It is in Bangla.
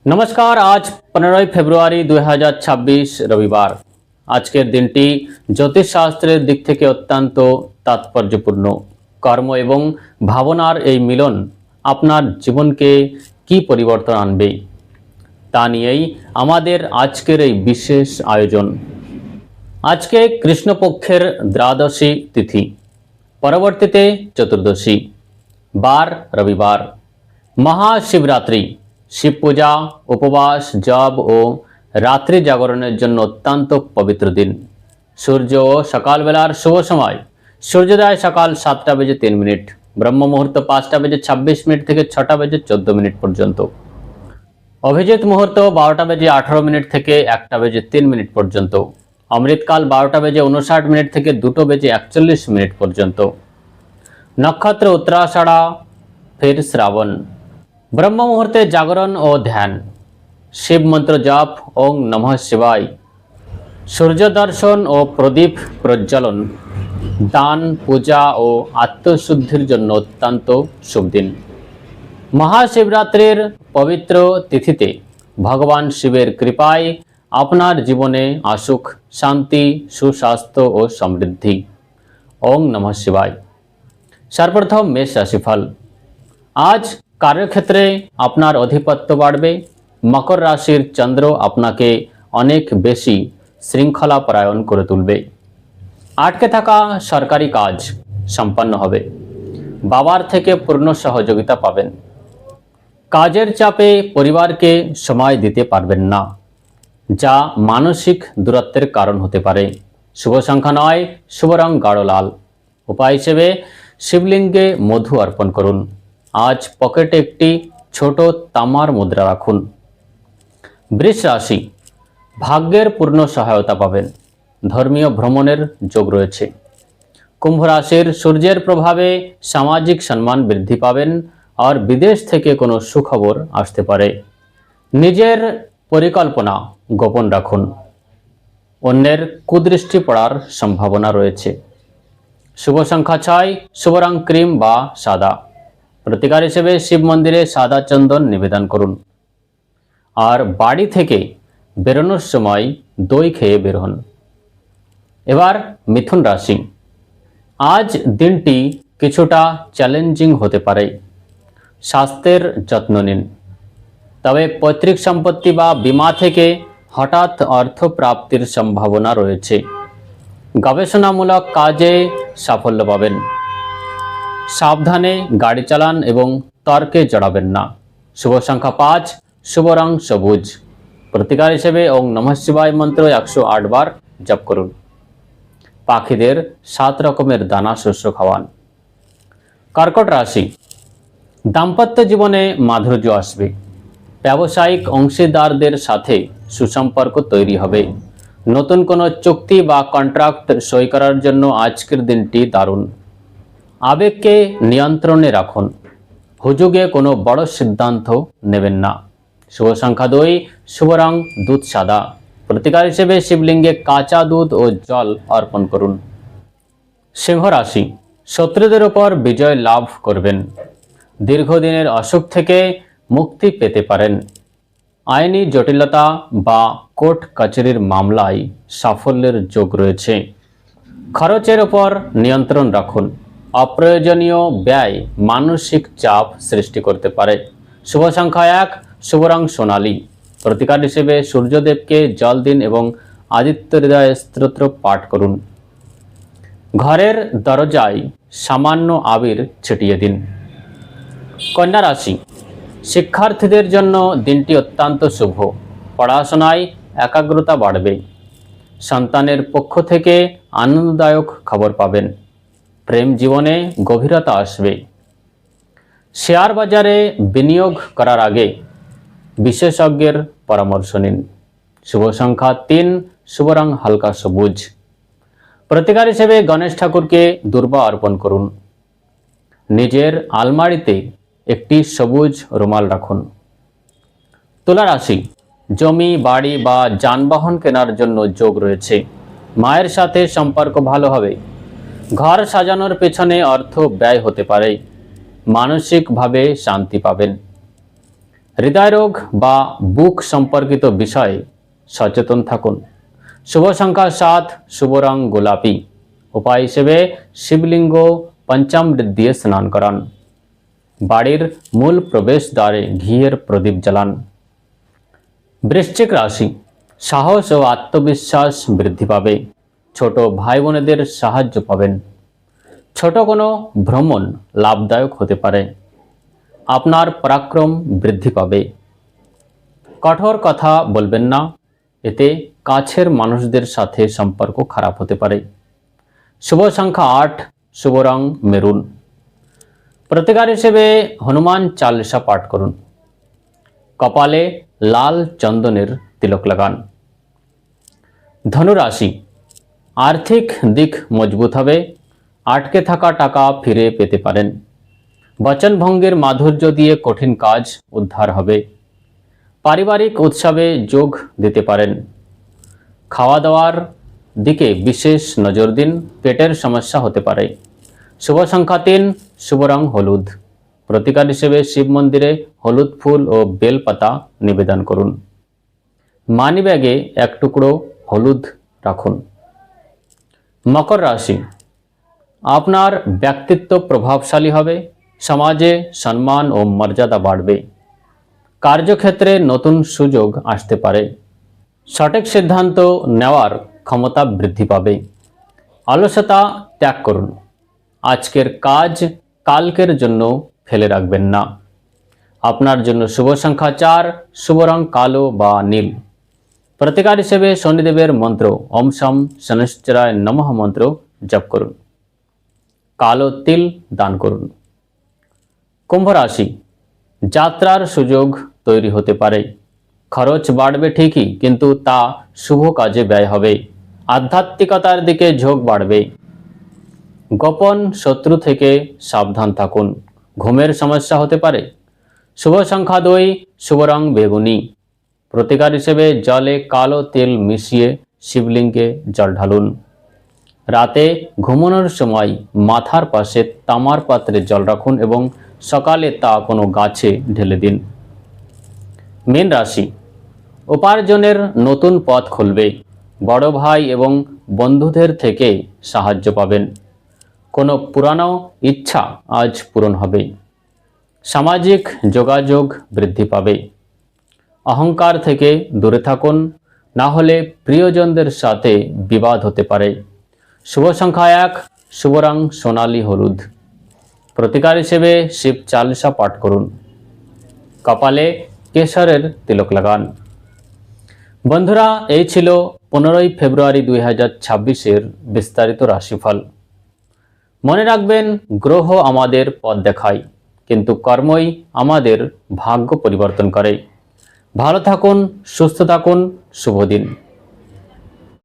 नमस्कार। आज 15 ফেব্রুয়ারি 2026 রবিবার। আজকের দিনটি জ্যোতিষ শাস্ত্রের দিক থেকে অত্যন্ত তাৎপর্যপূর্ণ। কর্ম এবং ভাবনার এই মিলন আপনার জীবনকে কি পরিবর্তন আনবে তা নিয়েই আমাদের আজকের এই বিশেষ আয়োজন। আজকে কৃষ্ণপক্ষের দ্বাদশী তিথি, পরবর্তীতে চতুর্দশী, বার রবিবার, মহাশিবরাত্রি। শিব পূজা, উপবাস, জপ ও রাত্রি জাগরণের জন্য অত্যন্ত পবিত্র দিন। সূর্য ও সকালবেলার শুভ সময়। সূর্যোদয় সকাল 7টা বেজে 3 মিনিট, ব্রহ্ম মুহূর্ত 5টা বেজে 26 মিনিট থেকে 6টা বেজে 14 মিনিট পর্যন্ত। অভিজিৎ মুহূর্ত 12টা বেজে 18 মিনিট থেকে 1টা বেজে 3 মিনিট পর্যন্ত। অমৃতকাল 12টা বেজে 59 মিনিট থেকে 2টো বেজে 41 মিনিট পর্যন্ত। নক্ষত্র উত্তরাষাঢ়া, ফের শ্রাবণ। ব্রহ্ম মুহূর্তে জাগরণ ও ধ্যান, শিব মন্ত্র জপ ওং নমঃ শিবায়। সূর্য দর্শন ও প্রদীপ প্রজ্বলন, দান, পূজা ও আত্মশুদ্ধির জন্য অত্যন্ত শুভ দিন। মহাশিবরাত্রির পবিত্র তিথিতে ভগবান শিবের কৃপায় আপনার জীবনে আসুক শান্তি, সুস্বাস্থ্য ও সমৃদ্ধি। ওং নমঃ শিবায়। সর্বপ্রথম মেষ রাশিফল। আজ কার্যক্ষেত্রে আপনার আধিপত্য বাড়বে। মকর রাশির চন্দ্র আপনাকে অনেক বেশি শৃঙ্খলাপরায়ণ করে তুলবে। আটকে থাকা সরকারি কাজ সম্পন্ন হবে। বাবার থেকে পূর্ণ সহযোগিতা পাবেন। কাজের চাপে পরিবারকে সময় দিতে পারবেন না, যা মানসিক দূরত্বের কারণ হতে পারে। শুভ সংখ্যা 9, শুভ রং গাঢ় লাল। উপায় হিসেবে শিবলিঙ্গে মধু অর্পণ করুন। আজ পকেটে একটি ছোট তামার মুদ্রা রাখুন। বৃষ রাশি, ভাগ্যের পূর্ণ সহায়তা পাবেন। ধর্মীয় ভ্রমণের যোগ রয়েছে। কুম্ভ রাশির সূর্যের প্রভাবে সামাজিক সম্মান বৃদ্ধি পাবেন আর বিদেশ থেকে কোনো সুখবর আসতে পারে। নিজের পরিকল্পনা গোপন রাখুন। অন্যের কুদৃষ্টি পড়ার সম্ভাবনা রয়েছে। শুভ সংখ্যা 6, শুভ রং ক্রিম বা সাদা। প্রতিকার হিসেবে শিব মন্দিরে সাদা চন্দন নিবেদন করুন। আর বাড়ি থেকে বেরোনোর সময় দই খেয়ে বের হন। এবার মিথুন রাশি। আজ দিনটি কিছুটা চ্যালেঞ্জিং হতে পারে। স্বাস্থ্যের যত্ন নিন। তবে পৈতৃক সম্পত্তি বা বীমা থেকে হঠাৎ অর্থ প্রাপ্তির সম্ভাবনা রয়েছে। গবেষণামূলক কাজে সাফল্য পাবেন। সাবধানে গাড়ি চালান এবং তর্কে জড়াবেন না। শুভ সংখ্যা 5, শুভ রং সবুজ। প্রতিকার হিসেবে ওং নমঃ শিবায় মন্ত্র 108 বার জপ করুন। পাখিদের 7 রকমের দানা শস্য খাওয়ান। কর্কট রাশি। দাম্পত্য জীবনে মাধুর্য আসবে। ব্যবসায়িক অংশীদারদের সাথে সুসম্পর্ক তৈরি হবে। নতুন কোনো চুক্তি বা কন্ট্রাক্ট সই করার জন্য আজকের দিনটি দারুণ। আবেগকে নিয়ন্ত্রণে রাখুন। হুজুগে কোনো বড় সিদ্ধান্ত নেবেন না। শুভ সংখ্যা 2, শুভ রং দুধ সাদা। প্রতিকার হিসেবে শিবলিঙ্গে কাঁচা দুধ ও জল অর্পণ করুন। সিংহ রাশি। শত্রুদের উপর বিজয় লাভ করবেন। দীর্ঘদিনের অসুখ থেকে মুক্তি পেতে পারেন। আইনি জটিলতা বা কোর্ট কাছারির মামলায় সাফল্যের যোগ রয়েছে। খরচের উপর নিয়ন্ত্রণ রাখুন। অপ্রয়োজনীয় ব্যয় মানসিক চাপ সৃষ্টি করতে পারে। শুভ সংখ্যা 1, শুভ রং সোনালী। প্রতিকার হিসেবে সূর্যদেবকে জল দিন এবং আদিত্য হৃদয় স্তোত্র পাঠ করুন। ঘরের দরজায় সামান্য আবির ছিটিয়ে দিন। কন্যা রাশি। শিক্ষার্থীদের জন্য দিনটি অত্যন্ত শুভ। পড়াশোনায় একাগ্রতা বাড়বে। সন্তানের পক্ষ থেকে আনন্দদায়ক খবর পাবেন। প্রেম জীবনে গভীরতা আসবে। শেয়ার বাজারে বিনিয়োগ করার আগে বিশেষজ্ঞের পরামর্শ নিন। শুভ সংখ্যা 3, শুভ রং হালকা সবুজ। প্রতিকার হিসেবে গণেশ ঠাকুরকে দুর্বা অর্পণ করুন। নিজের আলমারিতে একটি সবুজ রুমাল রাখুন। তুলা রাশি। জমি, বাড়ি বা যানবাহন কেনার জন্য যোগ রয়েছে। মায়ের সাথে সম্পর্ক ভালো হবে। ঘর সাজানোর পেছনে অর্থ ব্যয় হতে পারে। মানসিকভাবে শান্তি পাবেন। হৃদয়রোগ বা বুক সম্পর্কিত বিষয়ে সচেতন থাকুন। শুভ সংখ্যা 7, শুভ রং গোলাপি। উপায় হিসেবে শিবলিঙ্গ পঞ্চামৃত দিয়ে স্নান করান। বাড়ির মূল প্রবেশদ্বারে ঘিয়ের প্রদীপ জ্বালান। বৃশ্চিক রাশি, সাহস ও আত্মবিশ্বাস বৃদ্ধি পাবে। ছোট ভাই বোনেদের সাহায্য পাবেন। ছোট কোনো ভ্রমণ লাভদায়ক হতে পারে। আপনার পরাক্রম বৃদ্ধি পাবে। কঠোর কথা বলবেন না, এতে কাছের মানুষদের সাথে সম্পর্ক খারাপ হতে পারে। শুভ সংখ্যা 8, শুভ রং মেরুন। প্রতিকার হিসেবে হনুমান চালিসা পাঠ করুন। কপালে লাল চন্দনের তিলক লাগান। ধনুরাশি, আর্থিক দিক মজবুত হবে। আটকে থাকা টাকা ফিরে পেতে পারেন। বচনভঙ্গের মাধুর্য দিয়ে কঠিন কাজ উদ্ধার হবে। পারিবারিক উৎসবে যোগ দিতে পারেন। খাওয়া দাওয়ার দিকে বিশেষ নজর দিন, পেটের সমস্যা হতে পারে। শুভ সংখ্যা 3, শুভ রং হলুদ। প্রতিকার হিসেবে শিব মন্দিরে হলুদ ফুল ও বেলপাতা নিবেদন করুন। মানিব্যাগে এক টুকরো হলুদ রাখুন। মকর রাশি, আপনার ব্যক্তিত্ব প্রভাবশালী হবে। সমাজে সম্মান ও মর্যাদা বাড়বে। কার্যক্ষেত্রে নতুন সুযোগ আসতে পারে। সঠিক সিদ্ধান্ত নেওয়ার ক্ষমতা বৃদ্ধি পাবে। অলসতা ত্যাগ করুন। আজকের কাজ কালকের জন্য ফেলে রাখবেন না। আপনার জন্য শুভ সংখ্যা 4, শুভ রং কালো বা নীল। প্রতিকার হিসেবে শনিদেবের মন্ত্র ওম শম শনিশ্চরায় নমঃ মন্ত্র জপ করুন। কালো তিল দান করুন। কুম্ভ রাশি, যাত্রার সুযোগ তৈরি হতে পারে। খরচ বাড়বে ঠিকই, কিন্তু তা শুভ কাজে ব্যয় হবে। আধ্যাত্মিকতার দিকে ঝোঁক বাড়বে। গোপন শত্রু থেকে সাবধান থাকুন। ঘুমের সমস্যা হতে পারে। শুভ সংখ্যা 2, শুভ রং বেগুনি। প্রতিকার হিসেবে জলে কালো তেল মিশিয়ে শিবলিঙ্গে জল ঢালুন। রাতে ঘুমানোর সময় মাথার পাশে তামার পাত্রে জল রাখুন এবং সকালে তা কোনো গাছে ঢেলে দিন। মীন রাশি, উপার্জনের নতুন পথ খুলবে। বড় ভাই এবং বন্ধুদের থেকে সাহায্য পাবেন। কোনো পুরানো ইচ্ছা আজ পূরণ হবে। সামাজিক যোগাযোগ বৃদ্ধি পাবে। অহংকার থেকে দূরে থাকুন, না হলে প্রিয়জনদের সাথে বিবাদ হতে পারে। শুভ সংখ্যা 1, শুভ রং সোনালী হলুদ। প্রতিকার হিসেবে শিব চালিসা পাঠ করুন। কপালে কেশরের তিলক লাগান। বন্ধুরা, এই ছিল 15 ফেব্রুয়ারি 2026-এর বিস্তারিত রাশিফল। মনে রাখবেন, গ্রহ আমাদের পথ দেখায়, কিন্তু কর্মই আমাদের ভাগ্য পরিবর্তন করে। ভালো থাকুন, সুস্থ থাকুন, শুভ দিন।